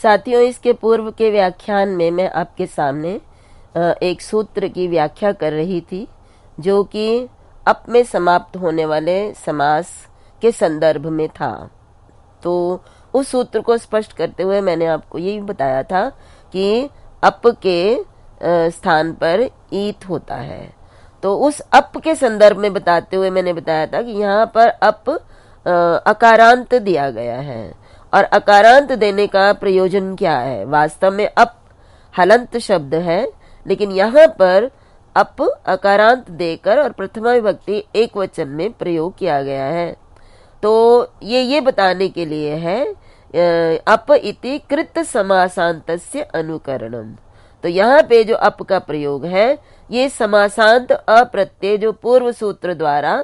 साथियों, इसके पूर्व के व्याख्यान में मैं आपके सामने एक सूत्र की व्याख्या कर रही थी जो कि अप में समाप्त होने वाले समास के संदर्भ में था। तो उस सूत्र को स्पष्ट करते हुए मैंने आपको यही बताया था कि अप के स्थान पर ईत होता है। तो उस अप के संदर्भ में बताते हुए मैंने बताया था कि यहाँ पर अप अकारांत दिया गया है और अकारांत देने का प्रयोजन क्या है। वास्तव में अप हलंत शब्द है, लेकिन यहाँ पर अप अकारांत देकर और प्रथमा विभक्ति एक वचन में प्रयोग किया गया है। तो ये बताने के लिए है अप इति कृत समासांतस्य अनुकरणम। तो यहाँ पे जो अप का प्रयोग है ये समासांत अप्रत्यय जो पूर्व सूत्र द्वारा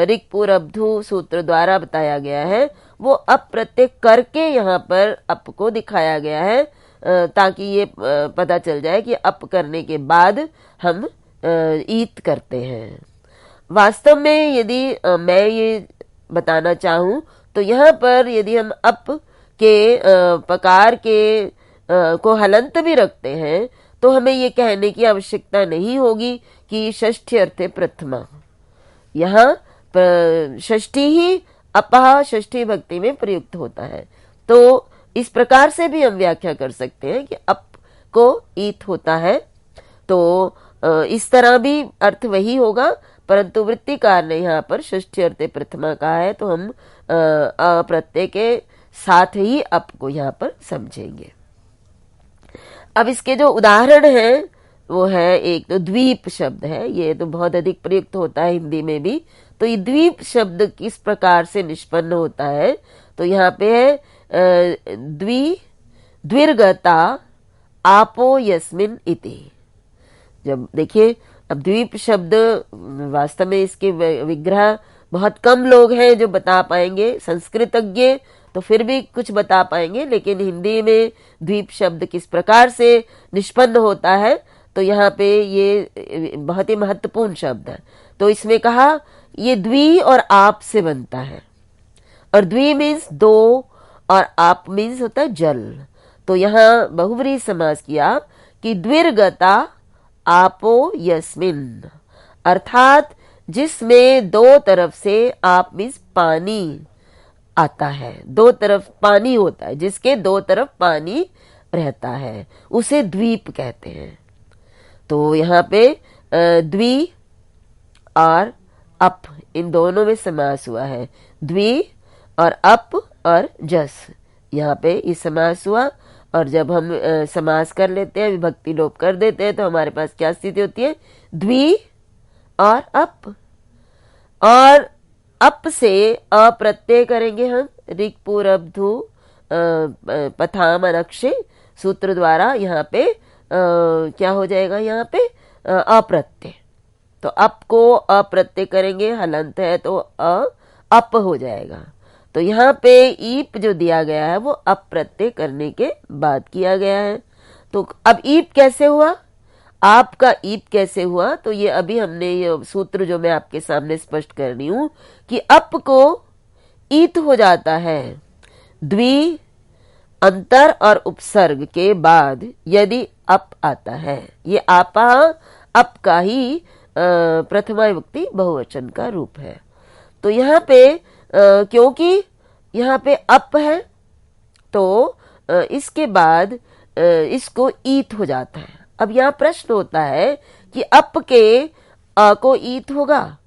ऋक्पुरब्धु सूत्र द्वारा बताया गया है वो अप प्रत्यय करके यहाँ पर अप को दिखाया गया है, ताकि ये पता चल जाए कि अप करने के बाद हम ईत करते हैं। वास्तव में यदि मैं ये बताना चाहूँ तो यहाँ पर यदि हम अप के पकार के को हलंत भी रखते हैं तो हमें ये कहने की आवश्यकता नहीं होगी कि षष्ठी अर्थे प्रथमा। यहाँ षष्ठी ही अपहा षष्ठी भक्ति में प्रयुक्त होता है। तो इस प्रकार से भी हम व्याख्या कर सकते हैं कि अप को ईत होता है। तो इस तरह भी अर्थ वही होगा, परंतु वृत्तिकार ने यहाँ पर षष्ठी अर्थे प्रथमा कहा है तो हम अप्रत्यय के साथ ही अप को यहाँ पर समझेंगे। अब इसके जो उदाहरण हैं वो है, एक तो द्वीप शब्द है, ये तो बहुत अधिक प्रयुक्त होता है हिंदी में भी। तो ये द्वीप शब्द किस प्रकार से निष्पन्न होता है, तो यहाँ पे है द्विर्गता आपो यस्मिन इति। जब देखिए अब द्वीप शब्द वास्तव में इसके विग्रह बहुत कम लोग हैं जो बता पाएंगे, संस्कृतज्ञ तो फिर भी कुछ बता पाएंगे, लेकिन हिंदी में द्वीप शब्द किस प्रकार से निष्पन्न होता है तो यहाँ पे ये बहुत ही महत्वपूर्ण शब्द है। तो इसमें कहा ये द्वि और आप से बनता है, और द्वि मीन्स दो और आप मीन्स होता है जल। तो यहाँ बहुव्रीहि समास किया कि द्विर्गता आपो यस्मिन, अर्थात जिसमें दो तरफ से आप मीन्स पानी आता है, दो तरफ पानी होता है, जिसके दो तरफ पानी रहता है उसे द्वीप कहते हैं। तो यहाँ पे द्वि और अप इन दोनों में समास हुआ है, द्वि और अप और जस, यहाँ पे इस समास हुआ। और जब हम समास कर लेते हैं, विभक्ति लोप कर देते हैं, तो हमारे पास क्या स्थिति होती है, द्वि और अप। और अप से अप्रत्यय करेंगे हम ऋक्पुरब्धु पथाम अनक्षे सूत्र द्वारा। यहाँ पे क्या हो जाएगा, यहाँ पे अप्रत्यय। तो अप को अप्रत्यय करेंगे, हलंत है तो अप हो जाएगा। तो यहाँ पे ईप जो दिया गया है वो अप्रत्यय करने के बाद किया गया है। तो अब ईप कैसे हुआ, आपका ईप कैसे हुआ, तो ये अभी हमने ये सूत्र जो मैं आपके सामने स्पष्ट कर रही हूं कि अप को ईत हो जाता है द्वि अंतर और उपसर्ग के बाद यदि अप आता है। ये आपा अप का ही प्रथमा विभक्ति बहुवचन का रूप है। तो यहाँ पे क्योंकि यहाँ पे अप है तो इसके बाद इसको ईत हो जाता है। अब यहाँ प्रश्न होता है कि अप के अ को ईत होगा।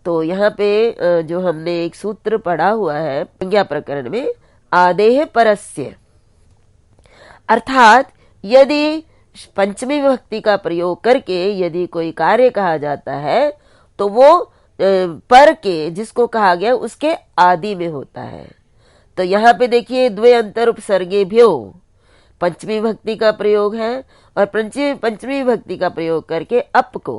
तो यहाँ पे जो हमने एक सूत्र पढ़ा हुआ है संज्ञा प्रकरण में, आदेह परस्य, अर्थात यदि पंचमी विभक्ति का प्रयोग करके यदि कोई कार्य कहा जाता है तो वो पर के जिसको कहा गया उसके आदि में होता है। तो यहाँ पे देखिए द्वे अंतर उपसर्गेभ्यो पंचमी विभक्ति का प्रयोग है, और पंचमी विभक्ति का प्रयोग करके अप को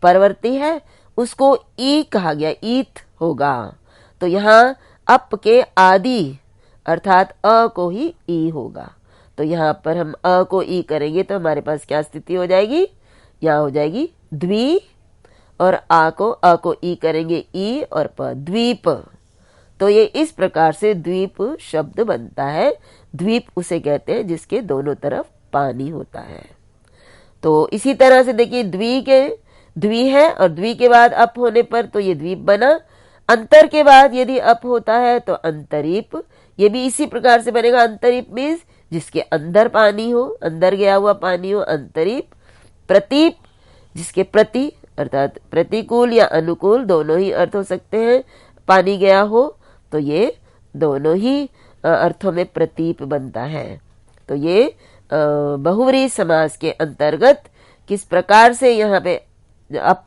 परवर्ती है उसको ई कहा गया, ईत होगा। तो यहाँ अप के आदि अर्थात अ को ही ई होगा। तो यहाँ पर हम अ को ई करेंगे तो हमारे पास क्या स्थिति हो जाएगी, यहाँ हो जाएगी द्वि, और अ को ई करेंगे ई और प, द्वीप। तो ये इस प्रकार से द्वीप शब्द बनता है। द्वीप उसे कहते हैं जिसके दोनों तरफ पानी होता है। तो इसी तरह से देखिए द्वि है और द्वि के बाद अप होने पर तो ये द्वीप बना। अंतर के बाद यदि अप होता है तो अंतरीप, ये भी इसी प्रकार से बनेगा। अंतरीप मीन्स जिसके अंदर पानी हो, अंदर गया हुआ पानी हो, अंतरीप। प्रतीप जिसके प्रति अर्थात प्रतिकूल या अनुकूल दोनों ही अर्थ हो सकते हैं, पानी गया हो तो ये दोनों ही अर्थों में प्रतीप बनता है। तो ये बहुव्रीहि समास के अंतर्गत किस प्रकार से यहाँ पे अप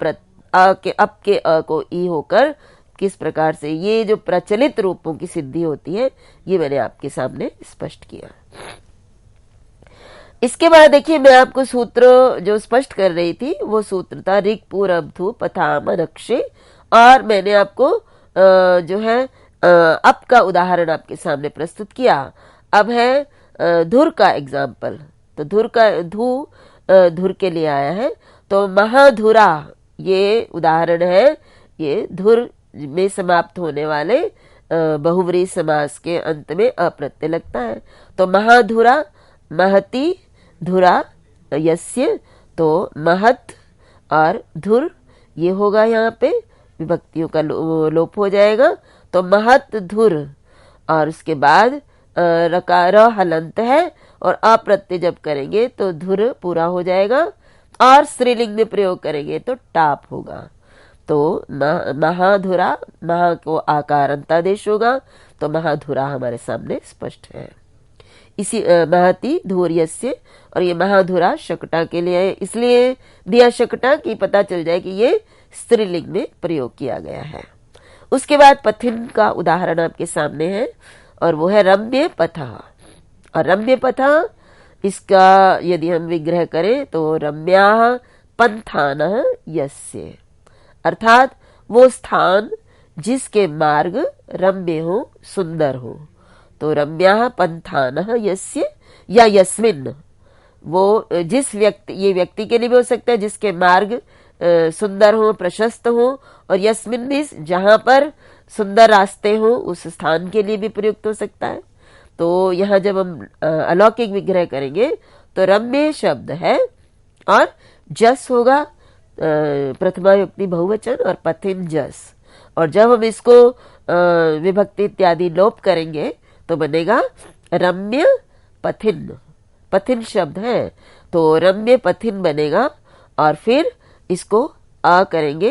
के अ को ई होकर किस प्रकार से ये जो प्रचलित रूपों की सिद्धि होती है, ये मैंने आपके सामने स्पष्ट किया। इसके बाद देखिए मैं आपको सूत्र जो स्पष्ट कर रही थी वो सूत्र था ऋक् पूरब्धु पथाम नक्षे, और मैंने आपको जो है अप का उदाहरण आपके सामने प्रस्तुत किया। अब है धुर का एग्जाम्पल। तो धुर के लिए आया है। तो महाधुरा ये उदाहरण है। ये धुर में समाप्त होने वाले बहुव्रीहि समास के अंत में अप्रत्यय लगता है। तो महाधुरा, महती, धुरा, यस्य, तो महत और धुर ये होगा, यहाँ पे विभक्तियों का लोप हो जाएगा। तो महत धुर, और उसके बाद रकार हलंत है और अप्रत्यय जब करेंगे तो धुर पूरा हो जाएगा, और स्त्रीलिंग में प्रयोग करेंगे तो टाप होगा। तो महाधुरा, महा को आकार अंतादेश होगा, तो महाधुरा हमारे सामने स्पष्ट है। इसी महती धूर्यस्य, और ये महाधुरा शकटा के लिए इसलिए दिया शकटा कि पता चल जाए कि ये स्त्रीलिंग में प्रयोग किया गया है। उसके बाद पथिन का उदाहरण आपके सामने है, और वो है रम्य पथा। और रम्य पथा इसका यदि हम विग्रह करें तो रम्या पंथान यस्य, अर्थात वो स्थान जिसके मार्ग रम्य हो, सुंदर हो। तो रम्या पंथान यस्य या यस्मिन, वो जिस व्यक्ति, ये व्यक्ति के लिए भी हो सकता है जिसके मार्ग सुंदर हो, प्रशस्त हो, और यस्मिन भी जहां पर सुंदर रास्ते हो उस स्थान के लिए भी प्रयुक्त हो सकता है। तो यहाँ जब हम अलौकिक विग्रह करेंगे तो रम्य शब्द है और जस होगा, प्रथमा युक्ति बहुवचन, और पथिन जस। और जब हम इसको विभक्ति इत्यादि लोप करेंगे तो बनेगा रम्य पथिन। पथिन शब्द है तो रम्य पथिन बनेगा, और फिर इसको अ करेंगे।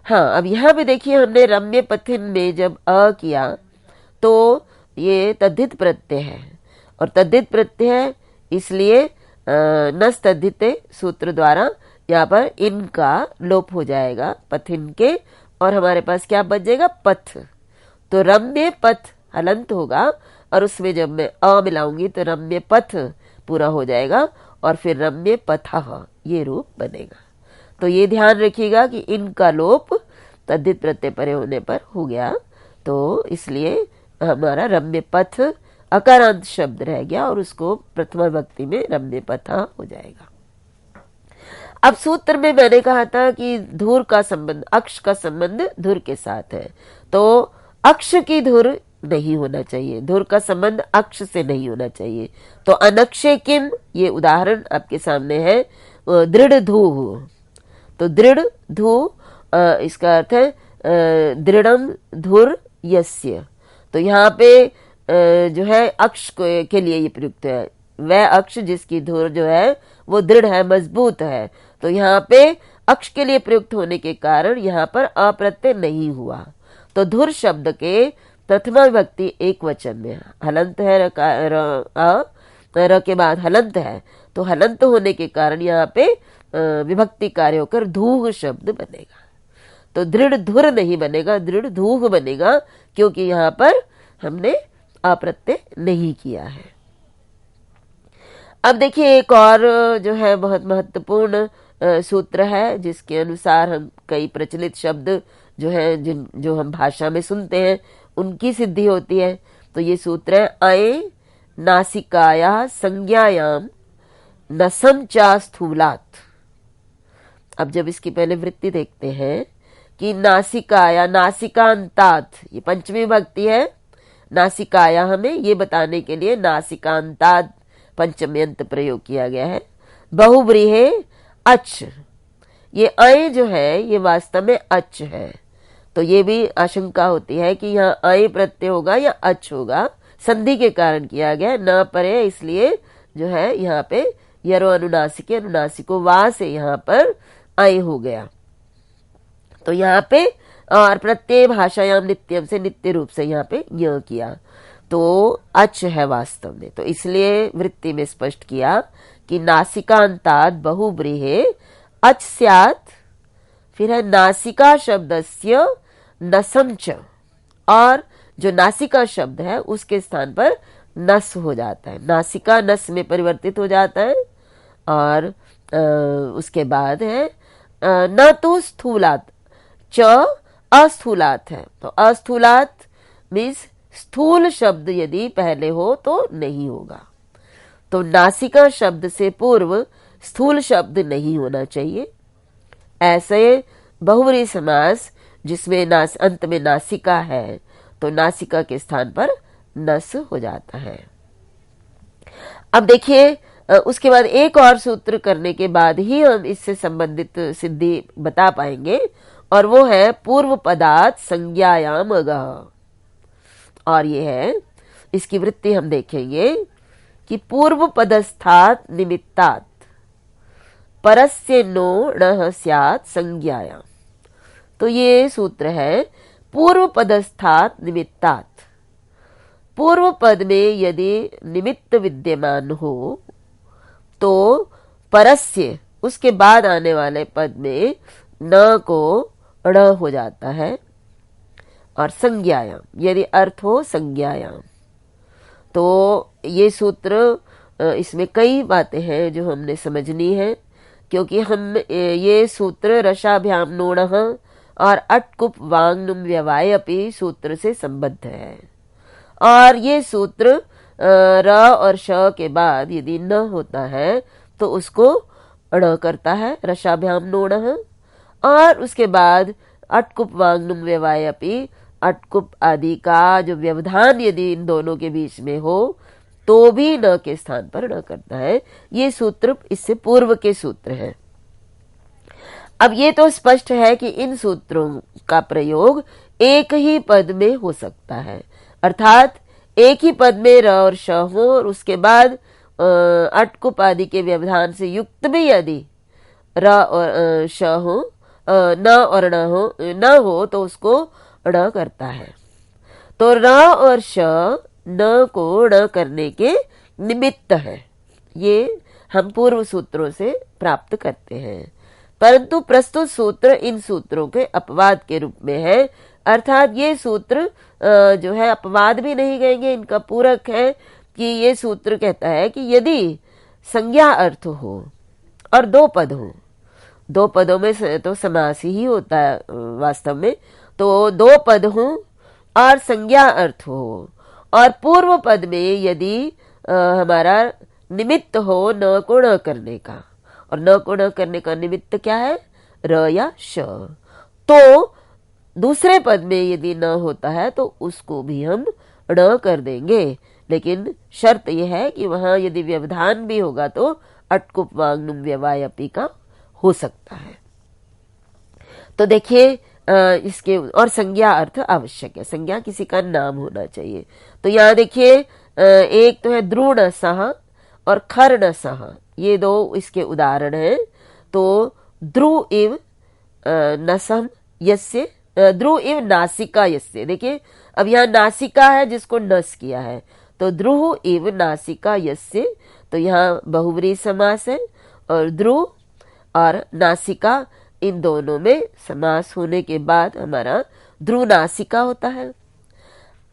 हाँ, अब यहाँ पे देखिए हमने रम्य पथिन में जब अ किया तो ये तद्धित प्रत्यय है, और तद्धित प्रत्यय है इसलिए नस तद्धिते सूत्र द्वारा यहाँ पर इनका लोप हो जाएगा पथिन के, और हमारे पास क्या बच जाएगा, पथ। तो रम्य पथ हलंत होगा, और उसमें जब मैं अ मिलाऊंगी तो रम्य पथ पूरा हो जाएगा, और फिर रम्य पथः ये रूप बनेगा। तो ये ध्यान रखिएगा कि इनका लोप तद्धित प्रत्यय परे होने पर हो गया, तो इसलिए हमारा रम्य पथ अकारांत शब्द रह गया, और उसको प्रथमा विभक्ति में रम्य पथा हो जाएगा। अब सूत्र में मैंने कहा था कि धुर का संबंध, अक्ष का संबंध धुर के साथ है, तो अक्ष की धुर नहीं होना चाहिए, धुर का संबंध अक्ष से नहीं होना चाहिए। तो अनक्षे किम ये उदाहरण आपके सामने है, दृढ़ धू। तो दृढ़ धू इसका अर्थ है दृढ़म धुर यस्य। तो यहाँ पे जो है अक्ष के लिए ये प्रयुक्त है, वह अक्ष जिसकी धुर जो है वो दृढ़ है, मजबूत है। तो यहाँ पे अक्ष के लिए प्रयुक्त होने के कारण यहाँ पर अप्रत्यय नहीं हुआ। तो धुर शब्द के प्रथमा विभक्ति एक वचन में हलंत है, र के बाद हलंत है, तो हलंत होने के कारण यहाँ पे विभक्ति कार्य होकर धूह शब्द बनेगा। तो दृढ़ धुर नहीं बनेगा, दृढ़ धूह बनेगा, क्योंकि यहाँ पर हमने अप्रत्यय नहीं किया है। अब देखिए एक और जो है बहुत महत्वपूर्ण सूत्र है, जिसके अनुसार हम कई प्रचलित शब्द जो है जो हम भाषा में सुनते हैं उनकी सिद्धि होती है। तो ये सूत्र है अये नासिकाया संज्ञायाम नसम चा स्थूलात। अब जब इसकी पहले वृत्ति देखते हैं कि नासिका या नासिकांतात, ये पंचमी विभक्ति है, नासिकाया में ये बताने के लिए नासिकांताद पंचम्यंत प्रयोग किया गया है। बहुव्रीहे अच, ये अय जो है ये वास्तव में अच है, तो ये भी आशंका होती है कि यहाँ अय प्रत्यय होगा या अच होगा, संधि के कारण किया गया, न परे, इसलिए जो है यहाँ पे यरो अनुनासिके अनुनासिको वा से यहाँ पर अय हो गया। तो यहाँ पे और प्रत्यय भाषायाम नित्यम से नित्य रूप से यहाँ पे य किया, तो अच है वास्तव में। तो इसलिए वृत्ति में स्पष्ट किया कि नासिकांताद बहुव्रीहे अच स्यात्, फिर है नासिका शब्दस्य नसम च, और जो नासिका शब्द है उसके स्थान पर नस हो जाता है, नासिका नस में परिवर्तित हो जाता है। और उसके बाद है न तो स्थूलात, च अस्थूलात है, तो अस्थूलात मीन्स स्थूल शब्द यदि पहले हो तो नहीं होगा, तो नासिका शब्द से पूर्व स्थूल शब्द नहीं होना चाहिए। ऐसे बहुव्रीहि समास जिसमें अंत में नासिका है, तो नासिका के स्थान पर नस हो जाता है। अब देखिए उसके बाद एक और सूत्र करने के बाद ही हम इससे संबंधित सिद्धि बता पाएंगे, और वो है पूर्व पदात् संज्ञायाम अगः। और ये है, इसकी वृत्ति हम देखेंगे कि पूर्व पदस्थात् निमित्तात् परस्य नो णः स्यात् संज्ञायाम। तो ये सूत्र है पूर्व पदस्थात् निमित्तात्, पूर्व पद में यदि निमित्त विद्यमान हो तो परस्य उसके बाद आने वाले पद में न को ण हो जाता है, और संज्ञायाम यदि अर्थ हो संज्ञायाम। तो ये सूत्र इसमें कई बातें हैं जो हमने समझनी है, क्योंकि हम ये सूत्र रसाभ्याम नोणः और अट्कुप वांगनुम व्यवाय अपि सूत्र से संबद्ध है, और ये सूत्र र और श के बाद यदि न होता है तो उसको ण करता है, रसाभ्याम नोणः, और उसके बाद अट्कुप वांगनुम व्यवाय अपि, अट्कुप आदि का जो व्यवधान यदि इन दोनों के बीच में हो तो भी न के स्थान पर न करता है। ये सूत्र इससे पूर्व के सूत्र हैं। अब ये तो स्पष्ट है कि इन सूत्रों का प्रयोग एक ही पद में हो सकता है, अर्थात एक ही पद में र और श हो, और उसके बाद अट्कुप आदि के व्यवधान से युक्त भी यदि र और श हो, न और न हो तो उसको ण करता है। तो र और श न को ण करने के निमित्त है, ये हम पूर्व सूत्रों से प्राप्त करते हैं। परंतु प्रस्तुत सूत्र इन सूत्रों के अपवाद के रूप में है, अर्थात ये सूत्र जो है अपवाद भी नहीं कहेंगे, इनका पूरक है कि ये सूत्र कहता है कि यदि संज्ञा अर्थ हो और दो पद हो, दो पदों में तो समास ही होता है वास्तव में, तो दो पद हो और संज्ञा अर्थ हो, और पूर्व पद में यदि हमारा निमित्त हो न को ण करने का, और न को ण करने का निमित्त क्या है, र या श, तो दूसरे पद में यदि न होता है तो उसको भी हम ण कर देंगे, लेकिन शर्त यह है कि वहां यदि व्यवधान भी होगा तो अट्कुप वांगनुम व्यवाय अपि का हो सकता है। तो देखिए इसके और संज्ञा अर्थ आवश्यक है, संज्ञा किसी का नाम होना चाहिए। तो यहाँ देखिए एक तो है द्रुण सह और खर्ण सह, ये दो इसके उदाहरण हैं। तो ध्रुव इव नसम यस्य, ध्रुव इव नासिका यस्य, देखिए अब यहाँ नासिका है जिसको नस किया है, तो ध्रुव इव नासिका यस्य, तो यहाँ बहुव्रीहि समास है, और ध्रुव और नासिका इन दोनों में समास होने के बाद हमारा ध्रुव नासिका होता है।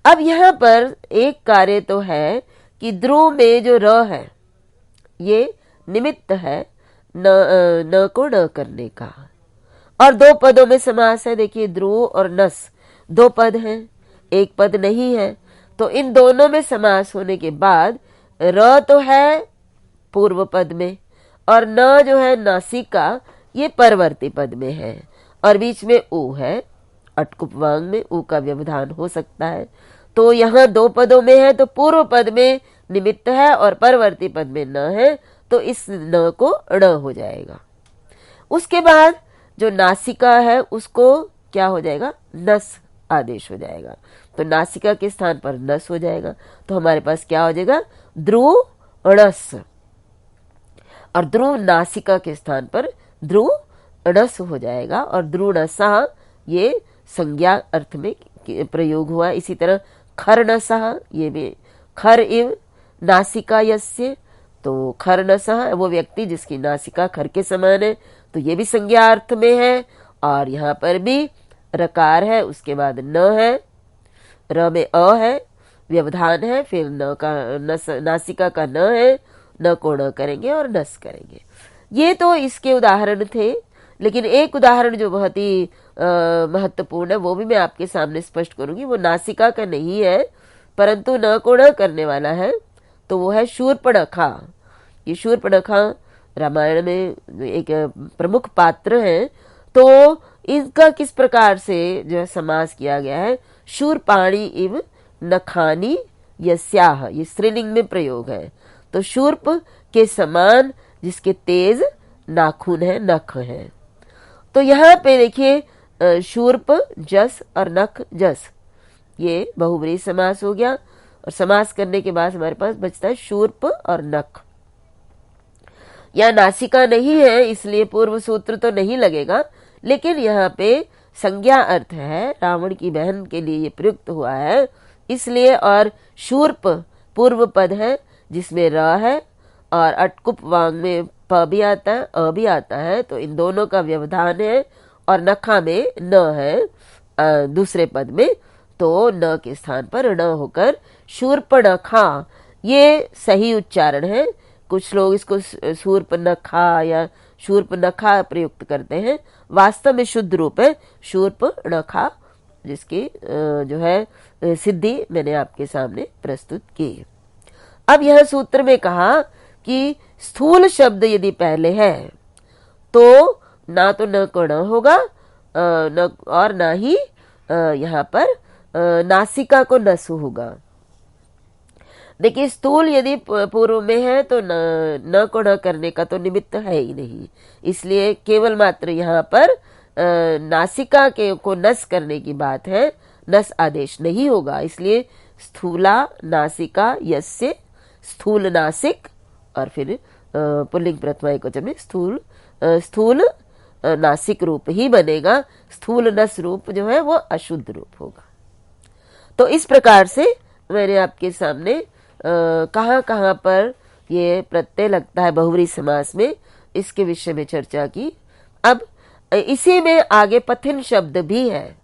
अब यहाँ पर एक कार्य तो है कि ध्रुव में जो र है ये निमित्त है न को न करने का, और दो पदों में समास है। देखिए ध्रुव और नस दो पद हैं, एक पद नहीं है, तो इन दोनों में समास होने के बाद र तो है पूर्व पद में, और न जो है नासिका ये परवर्ती पद में है, और बीच में ऊ है, अटकुप वांग में ऊ का व्यवधान हो सकता है। तो यहाँ दो पदों में है तो पूर्व पद में निमित्त है और परवर्ती पद में न है, तो इस न को ण हो जाएगा। उसके बाद जो नासिका है उसको क्या हो जाएगा, नस आदेश हो जाएगा। तो नासिका के स्थान पर नस हो जाएगा, तो हमारे पास क्या हो जाएगा, ध्रुव णस। और ध्रुव नासिका के स्थान पर ध्रुव णस हो जाएगा। और ध्रुव नसा ये संज्ञा अर्थ में प्रयोग हुआ। इसी तरह खरनसः, ये भी खर इव नासिका यस्य, तो खरनसः वो व्यक्ति जिसकी नासिका खर के समान है, तो ये भी संज्ञा अर्थ में है। और यहाँ पर भी रकार है, उसके बाद न है, र में अ है, व्यवधान है, फिर न का नासिका का न है, न को न करेंगे और नस करेंगे। ये तो इसके उदाहरण थे, लेकिन एक उदाहरण जो बहुत ही महत्वपूर्ण है वो भी मैं आपके सामने स्पष्ट करूंगी। वो नासिका का नहीं है परंतु न को न करने वाला है, तो वो है शूर्पणखा। ये शूर्पणखा रामायण में एक प्रमुख पात्र है। तो इनका किस प्रकार से जो है समास किया गया है, शूरपाणी इव नखानी यस्याह, ये स्त्रीलिंग में प्रयोग है। तो शूर्प के समान जिसके तेज नाखून है, नख है। तो यहाँ पे देखिए शूर्प जस और नख जस, ये बहुब्रीहि समास हो गया। और समास करने के बाद हमारे पास बचता है शूर्प और नख। यहाँ नासिका नहीं है इसलिए पूर्व सूत्र तो नहीं लगेगा, लेकिन यहाँ पे संज्ञा अर्थ है, रावण की बहन के लिए ये प्रयुक्त हुआ है इसलिए। और शूर्प पूर्व पद है जिसमें र है और अटकुप वांग में प भी आता है, अ भी आता है, तो इन दोनों का व्यवधान है। और नखा में न है दूसरे पद में, तो न के स्थान पर ण होकर शूर्पणखा, ये सही उच्चारण है। कुछ लोग इसको शूर्पणखा या शूर्पणखा प्रयुक्त करते हैं, वास्तव में शुद्ध रूप है शूर्पणखा, जिसकी जो है सिद्धि मैंने आपके सामने प्रस्तुत की। अब यह सूत्र में कहा कि स्थूल शब्द यदि पहले है तो ना तो न को न होगा न, और ना ही यहाँ पर नासिका को नस होगा। देखिए स्थूल यदि पूर्व में है तो न को न करने का तो निमित्त है ही नहीं, इसलिए केवल मात्र यहाँ पर नासिका के को नस करने की बात है, नस आदेश नहीं होगा। इसलिए स्थूला नासिका यस्य, स्थूल नासिक, और फिर पुल्लिंग प्रथमा एकवचन में स्थूल नासिक रूप ही बनेगा। स्थूल नस रूप जो है वो अशुद्ध रूप होगा। तो इस प्रकार से मैंने आपके सामने कहाँ कहाँ पर ये प्रत्यय लगता है बहुव्रीहि समास में, इसके विषय में चर्चा की। अब इसी में आगे पथिन शब्द भी है,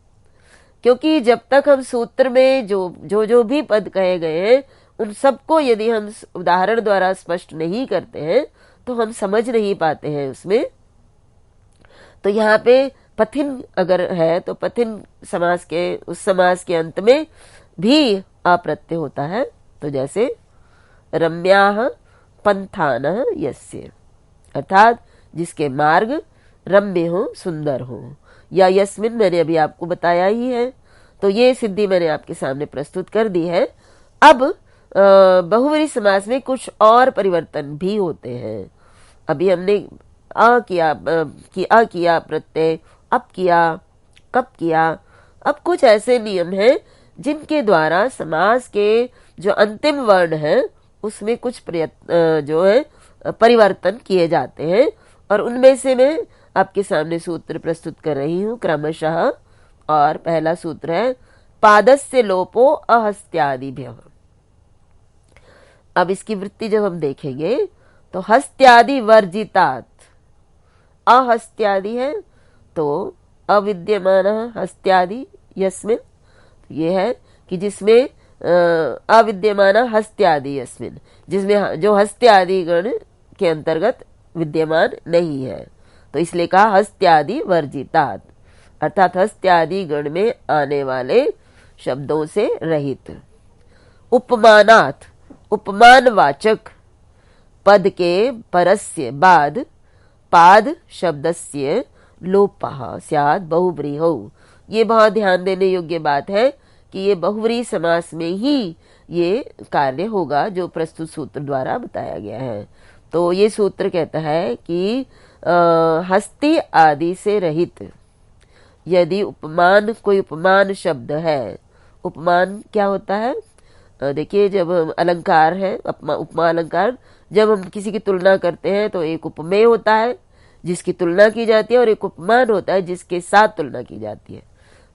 क्योंकि जब तक हम सूत्र में जो भी पद कहे गए हैं उन सबको यदि हम उदाहरण द्वारा स्पष्ट नहीं करते हैं तो हम समझ नहीं पाते हैं उसमें। तो यहाँ पे पथिन अगर है तो पथिन समास के उस समास के अंत में भी अप्रत्यय होता है। तो जैसे रम्याः पंथानः यस्य, अर्थात जिसके मार्ग रम्य हो, सुंदर हो, या यस्मिन मैंने अभी आपको बताया ही है। तो ये सिद्धि मैंने आपके सामने प्रस्तुत कर दी है। अब बहुव्रीहि समास में कुछ और परिवर्तन भी होते हैं। अभी हमने अ किया प्रत्यय, अब किया, कब किया। अब कुछ ऐसे नियम हैं जिनके द्वारा समास के जो अंतिम वर्ण है उसमें कुछ जो है परिवर्तन किए जाते हैं, और उनमें से मैं आपके सामने सूत्र प्रस्तुत कर रही हूँ क्रमशः। और पहला सूत्र है पादस्य लोपो अहस्त्यादिभ्यः। अब इसकी वृत्ति जब हम देखेंगे तो हस्त्यादि वर्जितात, अहस्त्यादि है तो अविद्यमान हस्त्यादि यस्मिन, ये है कि जिसमें अविद्यमान हस्त्यादि यस्मिन, जिसमें जो हस्त्यादि गण के अंतर्गत विद्यमान नहीं है, तो इसलिए कहा हस्त्यादि वर्जितात, अर्थात हस्त्यादि गण में आने वाले शब्दों से रहित। उपमानात्, उपमानवाचक पद के परस्य बाद पाद शब्दस्य लोपः स्यात् बहुव्रीहौ। ये बहुत ध्यान देने योग्य बात है कि ये बहुव्रीहि समास में ही ये कार्य होगा जो प्रस्तुत सूत्र द्वारा बताया गया है। तो ये सूत्र कहता है कि हस्ती आदि से रहित यदि उपमान, कोई उपमान शब्द है। उपमान क्या होता है? देखिए, जब अलंकार है, उपमा अलंकार, जब हम किसी की तुलना करते हैं तो एक उपमेय होता है जिसकी तुलना की जाती है, और एक उपमान होता है जिसके साथ तुलना की जाती है।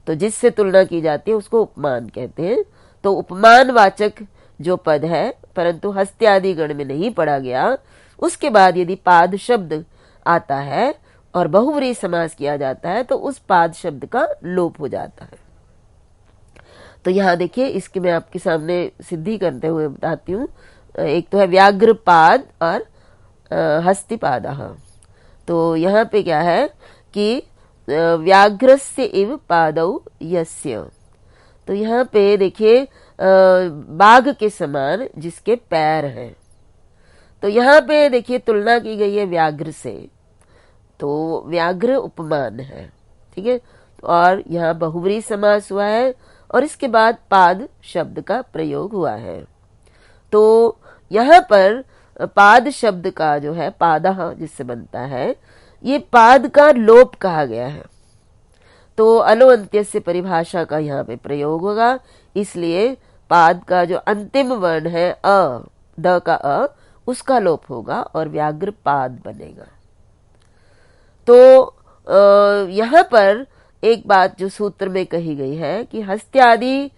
तो जिससे तुलना की जाती है उसको उपमान कहते हैं। तो उपमान वाचक जो पद है, परंतु हस्ती आदि गण में नहीं पढ़ा गया, उसके बाद यदि पाद शब्द आता है और बहुव्रीहि समास किया जाता है तो उस पाद शब्द का लोप हो जाता है। तो यहाँ देखिए, इसके मैं आपके सामने सिद्धि करते हुए बताती हूँ। एक तो है व्याघ्र पाद और हस्तिपादः। तो यहाँ पे क्या है कि व्याघ्रस्य इव पादौ यस्य। तो यहाँ पे देखिए बाघ के समान जिसके पैर हैं। तो यहाँ पे देखिए तुलना की गई है व्याघ्र से, तो व्याघ्र उपमान है, ठीक है। और यहाँ बहुव्रीहि समास हुआ है और इसके बाद पाद शब्द का प्रयोग हुआ है। तो यहाँ पर पाद शब्द का जो है पादः जिससे बनता है, ये पाद का लोप कहा गया है। तो अलो अंत्य से परिभाषा का यहाँ पे प्रयोग होगा, इसलिए पाद का जो अंतिम वर्ण है अ, द का अ, उसका लोप होगा और व्याघ्र पाद बनेगा। तो यहाँ पर एक बात जो सूत्र में कही गई है कि हस्ती आदि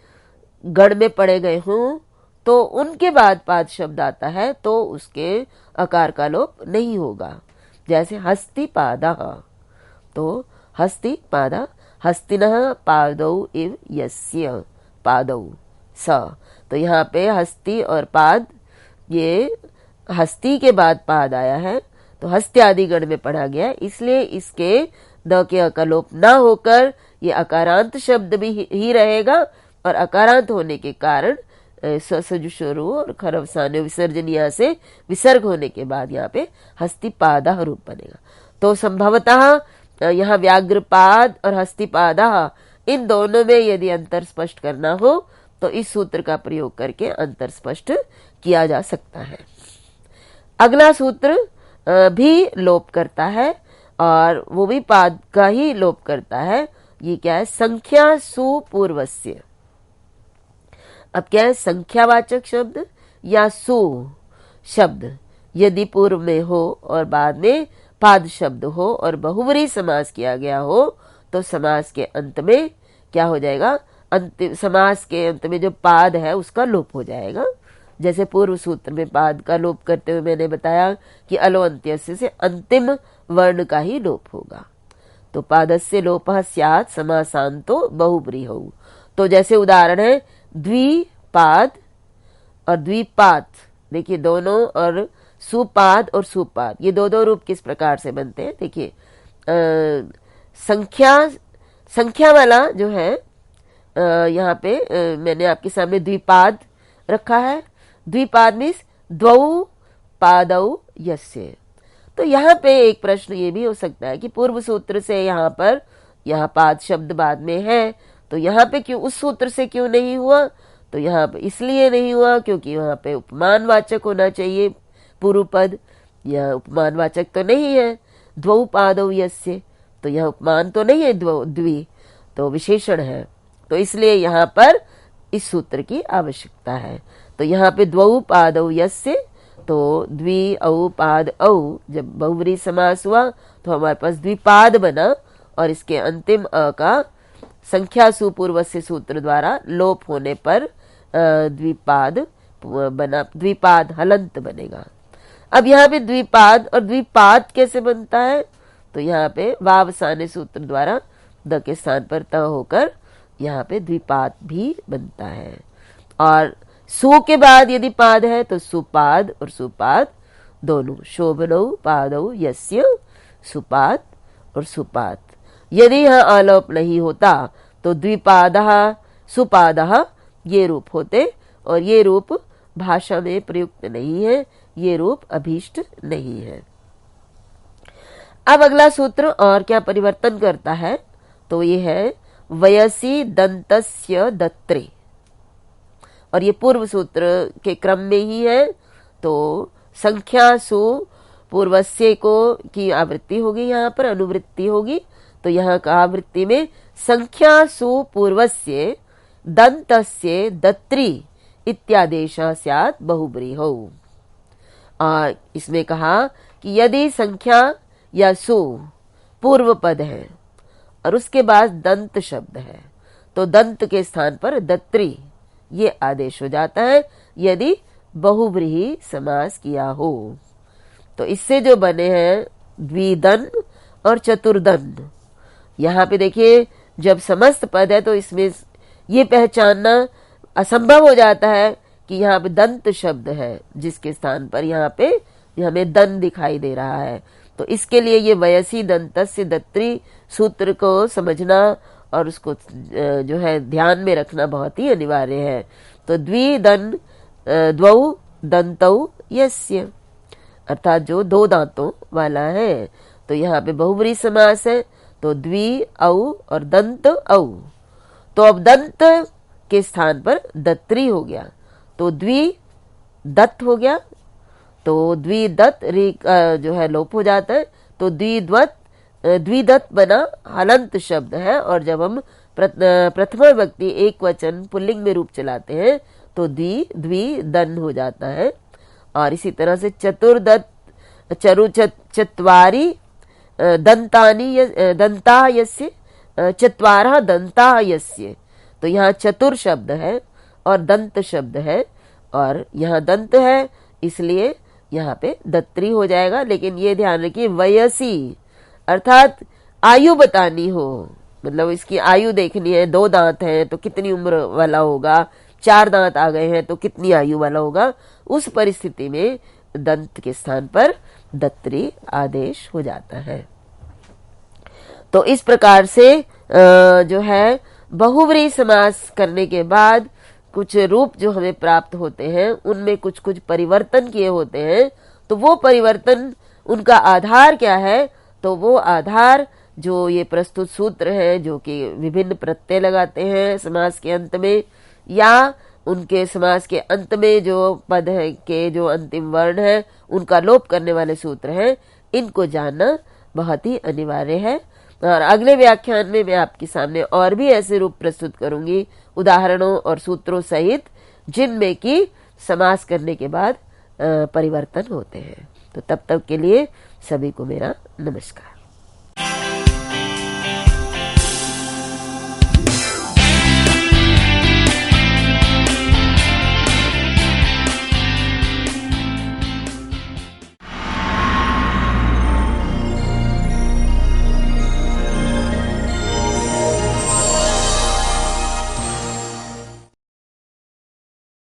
गण में पढ़े गए हों तो उनके बाद पाद शब्द आता है तो उसके अकार का लोप नहीं होगा। जैसे हस्तिपादः, तो हस्तिपादः, हस्तिनः पादौ इव यस्य, पादौ स। तो यहाँ पे हस्ती और पाद, ये हस्ती के बाद पाद आया है तो हस्ती आदि गण में पढ़ा गया, इसलिए इसके द के अ का लोप ना होकर ये अकारांत शब्द भी ही रहेगा और अकारांत होने के कारण सजुषरु और खरवसान्य विसर्जनिया से विसर्ग होने के बाद यहाँ पे हस्तिपादः रूप बनेगा। तो संभवतः यहाँ व्याघ्रपाद और हस्तिपादः इन दोनों में यदि अंतर स्पष्ट करना हो तो इस सूत्र का प्रयोग करके अंतर स्पष्ट किया जा सकता है। अगला सूत्र भी लोप करता है और वो भी पाद का ही लोप करता है। ये क्या है? संख्या सुपूर्वस्य। अब क्या है? संख्यावाचक शब्द या सु शब्द यदि पूर्व में हो और बाद में पाद शब्द हो और बहुव्रीहि समास किया गया हो तो समास के अंत में क्या हो जाएगा? अंतिम समास के अंत में जो पाद है उसका लोप हो जाएगा। जैसे पूर्व सूत्र में पाद का लोप करते हुए मैंने बताया कि अलो अंत्यस्य से अंतिम वर्ण का ही लोप होगा। तो पादस्य लोपः स्यात् समासान्तो बहुव्रीहौ। तो जैसे उदाहरण है द्विपाद और द्विपाद, देखिए दोनों, और सुपाद और सुपाद, ये दो रूप किस प्रकार से बनते हैं? देखिए संख्या वाला जो है यहाँ पे मैंने आपके सामने द्विपाद रखा है। द्विपाद मीन्स द्वौ पादौ यस्य। तो यहाँ पे एक प्रश्न ये भी हो सकता है कि पूर्व सूत्र से यहाँ पाद शब्द बाद में है तो यहाँ पे क्यों, उस सूत्र से क्यों नहीं हुआ? तो यहाँ पे इसलिए नहीं हुआ क्योंकि वहाँ पे उपमान वाचक होना चाहिए पूर्व पद, यह उपमान वाचक तो नहीं है। द्वौ पादौ यस्य, तो यह उपमान तो नहीं है, द्वि तो विशेषण है, तो इसलिए यहाँ पर इस सूत्र की आवश्यकता है। तो यहाँ पे द्वौ पादौ यस्य, तो द्वि औ पाद औ, जब बहुव्रीहि समास हुआ तो हमारे पास द्विपाद बना और इसके अंतिम अ का संख्या सुपूर्वस्य सूत्र द्वारा लोप होने पर द्विपाद बना, द्विपाद हलंत बनेगा। अब यहाँ पे द्विपाद और द्विपाद कैसे बनता है? तो यहाँ पे वावसाने सूत्र द्वारा द के स्थान पर त होकर यहाँ पे द्विपाद भी बनता है। और सु के बाद यदि पाद है तो सुपाद और सुपाद दोनों, शोभनौ पादौ यस्य, सुपाद और सुपाद। यदि यहाँ आलोप नहीं होता तो द्विपादः सुपादः ये रूप होते और ये रूप भाषा में प्रयुक्त नहीं है, ये रूप अभीष्ट नहीं है। अब अगला सूत्र और क्या परिवर्तन करता है? तो ये है वयसी दंतस्य दत्रे, और ये पूर्व सूत्र के क्रम में ही है। तो संख्यासु पूर्वस्य को की आवृत्ति होगी, यहाँ पर अनुवृत्ति होगी। तो यहाँ का आवृत्ति में संख्यासु पूर्वस्य दंतस्य दत्री इत्यादेशः स्यात् बहुब्रीहौ। और इसमें कहा कि यदि संख्या या सु पूर्व पद है और उसके बाद दंत शब्द है तो दंत के स्थान पर दत्री ये आदेश हो जाता है यदि बहुब्रीहि समास किया हो। तो इससे जो बने हैं द्विदन और चतुर्दन। यहाँ पे देखिए जब समस्त पद है तो इसमें ये पहचानना असंभव हो जाता है कि यहाँ पे दंत शब्द है जिसके स्थान पर यहाँ पे हमें दन दिखाई दे रहा है। तो इसके लिए ये वयसी दंतस्य दत्री सूत्र को समझना और उसको जो है ध्यान में रखना बहुत ही अनिवार्य है। तो द्विदन द्वौ दंतौ यस्य, अर्थात जो दो दांतों वाला है। तो यहाँ पे बहुब्रीहि समास है तो द्वि औ और दंत औ। तो अब दंत के स्थान पर दत्री हो गया तो द्वि दत्त हो गया। तो द्विदत्त जो है लोप हो जाता है तो द्विदत्त बना हलंत शब्द है। और जब हम प्रथमा विभक्ति एक वचन पुल्लिंग में रूप चलाते हैं तो द्विदन हो जाता है। और इसी तरह से चतुर्दत्त चत्वारि दंतानि दंता यस्य चत्वारः दंता यस्य। तो यहाँ चतुर शब्द है और दंत शब्द है और यहाँ दंत है इसलिए यहाँ पे दत्री हो जाएगा। लेकिन ये ध्यान रखिए वयसी अर्थात आयु बतानी हो, मतलब इसकी आयु देखनी है। दो दांत हैं तो कितनी उम्र वाला होगा, चार दांत आ गए हैं तो कितनी आयु वाला होगा। उस परिस्थिति में दंत के स्थान पर दत्री आदेश हो जाता है। तो इस प्रकार से जो है बहुव्रीहि समास करने के बाद कुछ रूप जो हमें प्राप्त होते हैं उनमें कुछ कुछ परिवर्तन किए होते हैं। तो वो परिवर्तन उनका आधार क्या है? तो वो आधार जो ये प्रस्तुत सूत्र है जो कि विभिन्न प्रत्यय लगाते हैं समास के अंत में, या उनके समास के अंत में जो पद है के जो अंतिम वर्ण है उनका लोप करने वाले सूत्र हैं, इनको जानना बहुत ही अनिवार्य है। और अगले व्याख्यान में मैं आपके सामने और भी ऐसे रूप प्रस्तुत करूंगी उदाहरणों और सूत्रों सहित जिनमें कि समास करने के बाद परिवर्तन होते हैं। तो तब तक के लिए सभी को मेरा नमस्कार।